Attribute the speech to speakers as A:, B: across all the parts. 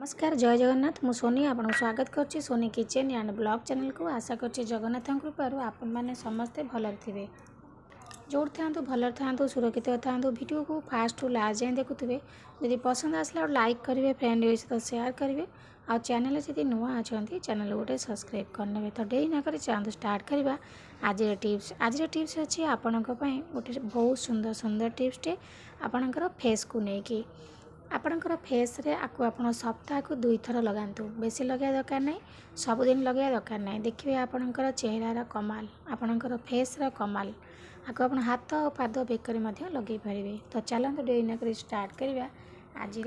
A: नमस्कार जय जगन्नाथ मु सोनी आपको स्वागत करुच्ची Soni kitchen and blog channel को आशा करुच्ची जगन्नाथ कृपार आपण मैंने समस्ते भल थे जो था भल था सुरक्षित था वीडियो को फास्ट टू लास्ट जाए देखुए जदि पसंद आसला लाइक करेंगे फ्रेंड सहित सेयार करेंगे आ चैनल जब नुआ अच्छा चैनल गोटे सब्सक्राइब करने तो डेरी न कर चाहूँ स्टार्ट करवा आज टिप्स अच्छी आपण गोटे बहुत सुंदर सुंदर टिप्सटे आपणकर फेस को लेकिन आपणकर फेस रे आपको आप सप्ताह को 2 थर लगातु बेसी लगे दरकार नहीं सबुदिन लगे दरकार नहीं देखिए आपणकर चेहरार कमाल आपणकर फेस रा कमाल आपको आप हाथ और पाद बेकर लगे पारे तो चलते डेरी न कर स्टार्ट करवा आज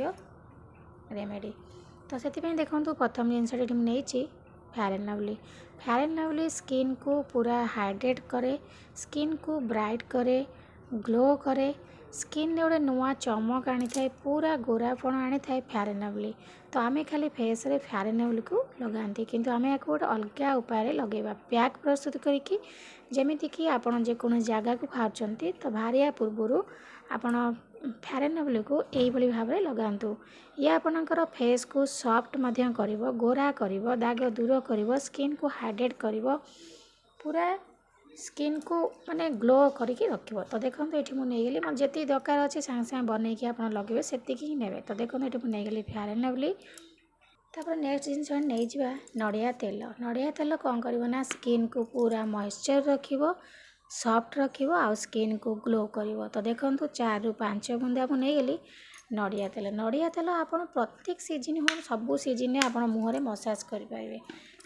A: रेमेडी तो से देखो प्रथम जिनस नहीं फेयर एंड लवली स्किन को पूरा हाइड्रेट करे स्किन को ब्राइट करे ग्लो करे स्किन गोटे नुआ चमक आनी था पूरा गोरापण आनी था फेयर एंड लवली तो आम खाली फेस रे फेयर एंड लवली को लगाती किंतु आम या गोटे अलग उपाय लगेगा पैक प्रस्तुत करके जमीक आपड़ जेको जगह को बाहर तो बाहर पूर्व आपण फेयर एंड लवली को यही भाव में लगातु ये आपणकर फेस को सॉफ्ट कर गोरा कर दाग दूर कर स्किन को हाइड्रेट कर पूरा स्किन को माने ग्लो करके रखिबो तो देखो ये मुझे गली जी दरकार अच्छे सांगे सांगे बनईकि आप लगे से ही ने तो देखो ये मुझे गली फेयर एंड लवली तापर नेक्स्ट जिनस नहीं जा नड़िया तेल कौन करना स्किन को पूरा मॉइस्चर रखिबो सॉफ्ट रखिबो आ स्किन को ग्लो करिवो तो देखो 4 ରୁ 5 बुंदा को नहीं गली नड़िया तेल आपन प्रत्येक सीजन हो सबू सीजन आप मुहर मसाज करेंगे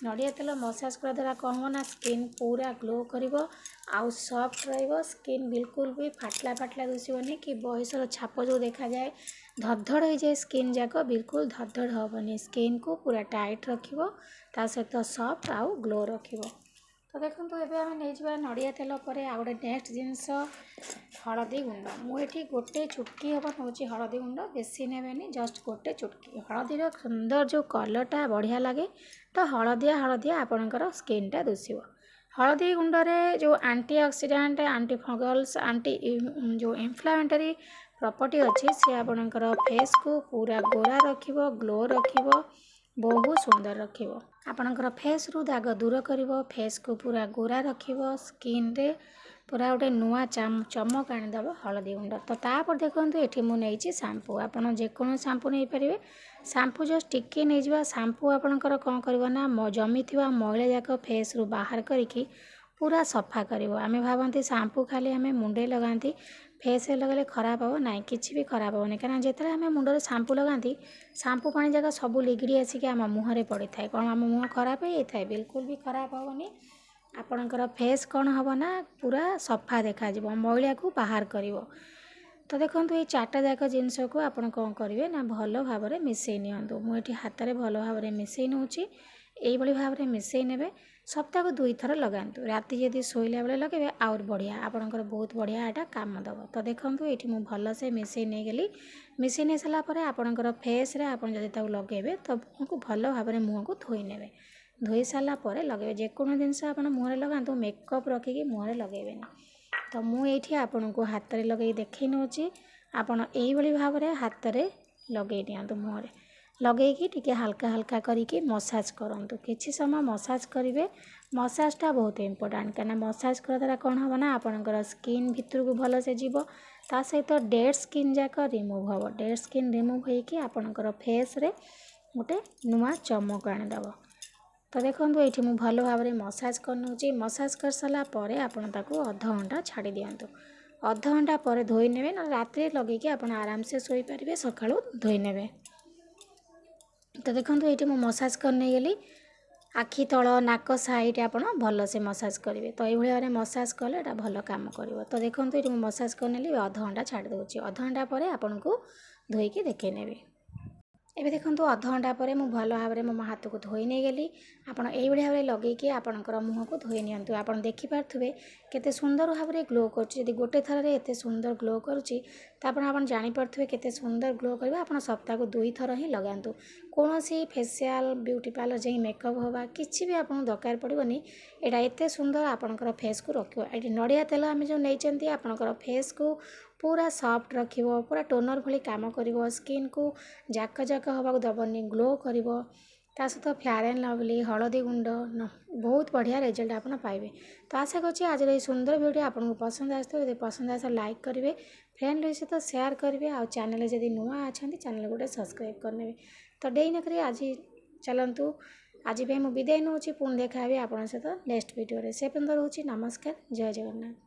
A: नड़िया तेल मसाज कर द्वारा कौन हो ना स्किन पूरा ग्लो कर आउ सॉफ्ट रहिबो स्किन बिल्कुल भी फाटला फाटला दुसिबनी कि बयसर छाप जो देखा जाए धड़धड़ हो जाए स्किन जाक बिल्कुल धड़धड़ हेनी स्किन को पूरा टाइट रखिबो ता सहित सॉफ्ट आउ ग्लो रखिबो तो देखो ये आम नहीं नड़िया तेल पर आ गए नेक्स्ट जिनस हलदी गुंड मुझे गोटे चुटकी हम नौ हलदी गुंड बेसी ने जस्ट गोटे चुटकी हलदीर सुंदर जो कलरटा बढ़िया लगे तो हलदिया हलदिया आपणकर स्किनटा दुषिब हलदी गुंडरे जो anti oxidant anti fungals anti जो इन्फ्लेमेटरी प्रॉपर्टी अच्छी सी आपणकर फेस को पूरा गोरा रखिबो ग्लो रखिबो बहुत सुंदर रखिबो आपणकर फेस रु दाग दूर करिवो फेस को पूरा गोरा रखिबो स्किन रे पूरा गोटे नुआ चमक आनीदेव हलदी गुंड तो तापर देखो ये मुझे शैम्पू आपड़ जेको शैम्पू नहीं पारे शैम्पू जस्ट टिके नहीं जावा शैम्पू आपणकर कौन करना जमी थी मैला जाक फेस रु बाहर करी पूरा सफा कर आम भावती शैम्पू खाली आम मुंडे लगाती फेस लगे खराब हे ना कि खराब हेनी कहीं जिते आम मुंडे शैम्पू लगाती शैम्पू पानी जाक सब लिगिड़ी आसिक आम मुहर पड़ी था कौन आम मुँह खराब हो जाए बिल्कुल भी खराब हेनी आपणकर फेस कौन हम ना पूरा सफा देखा मैला को बाहर कर तो देखो ये 4टा जाक जिनस को आप कौन करेंगे ना भल भाव में मिसई नियंतु मुझे हाथ में भल भाव में मिसई नौची यही भाव में मिसई ने सप्ताह को 2 थर लगातु राति जदि शोला बेले लगे आउर बढ़िया आपणकर बहुत बढ़िया यहाँ काम दब तो देखो ये मुझे भलसे मिसई नहीं गली मिसई नहीं सारापर आपणकर फेस रे आप लगे तो मुँह को भल भाव में मुँह को धोई ने धोई सारापर लगे जेको जिनस आप मुहर लगातु मेकअप रखिकी मुहर लगेबे तो मुझे आपन को हाथ में लगे देखी नौची आपड़ यही भाव में हाथ में लगे दिंतु मुहर लगेगी टिके हल्का हल्का करके मसाज करूँ किसी समय मसाज करेंगे मसाजटा बहुत इम्पोर्टाट कहीं मसाज कर द्वारा कौन हम ना आपणकर स्किन भितर को भल से जीव ता सहित डेड स्किन जाक रिमूव हम डेड स्किन रिमूव होकर आपणकर फेस रे गोटे नुआ चमक आनीदेव तो देखो ये मुझे भल भाव में मसाज कर मसाज कर सारापर आपड़ ताको अध घंटा छाड़ी दिंतु अध घंटा पर धोई ने ना रात लगे आप आराम से शोपारे सका धोई ने तो देखो ये मुझे मसाज करने गली आखि तल नाक साइड आप भल से मसाज करेंगे तो ये भाव में मसाज कले भल कम कर तो देखो ये मुझे मसाज करने अध घंटा छाड़ी दूसरी अध घंटा पर आपन को धोईकी देखे नेबी एबे देखो अध घंटा पर मुझे भल भाव में मो हाथ को धोई नहीं गली आपड़ यही भाव में लगे आपणकर मुँह को धोई नियंतु आपड़ देखिपे केते सुंदर भाव में ग्लो कर गोटे थर एत सुंदर ग्लो करुच्ची आप जानीपे केते सुंदर ग्लो कर आप सप्ताह को 2 थर ही लगातु कौन सी फेसियाल ब्यूटी पार्लर जाई मेकअप होगा किसी भी आपको दरकार पड़ोनी यहाँ एत सुंदर आपणकर फेस को रखो ये नड़िया तेल आम जो नहीं आपणकर फेस को पूरा सॉफ्ट रखिबो, पूरा टोनर भली काम करिवो, स्किन को जाक जाक हवाक दबनी, ग्लो करिवो। ता सहित फेयर एंड लवली हळदी गुंड बहुत बढ़िया रिजल्ट आपन पाइबे। तो आशा करछि आज ये सुंदर वीडियो आपको पसंद आसतो। यदि पसंद आसे लाइक करेंगे, फ्रेंड सहित शेयर करेंगे, आ चैनल जदि नुआ अच्छा चैनल गोटे सब्सक्राइब करने। तो डेई नकरी आज चलतु आज मुझे विदाय नौ पुणी देखा आपन सहित नेक्स्ट वीडियो से पर्यंत रोची। नमस्कार, जय जगन्नाथ।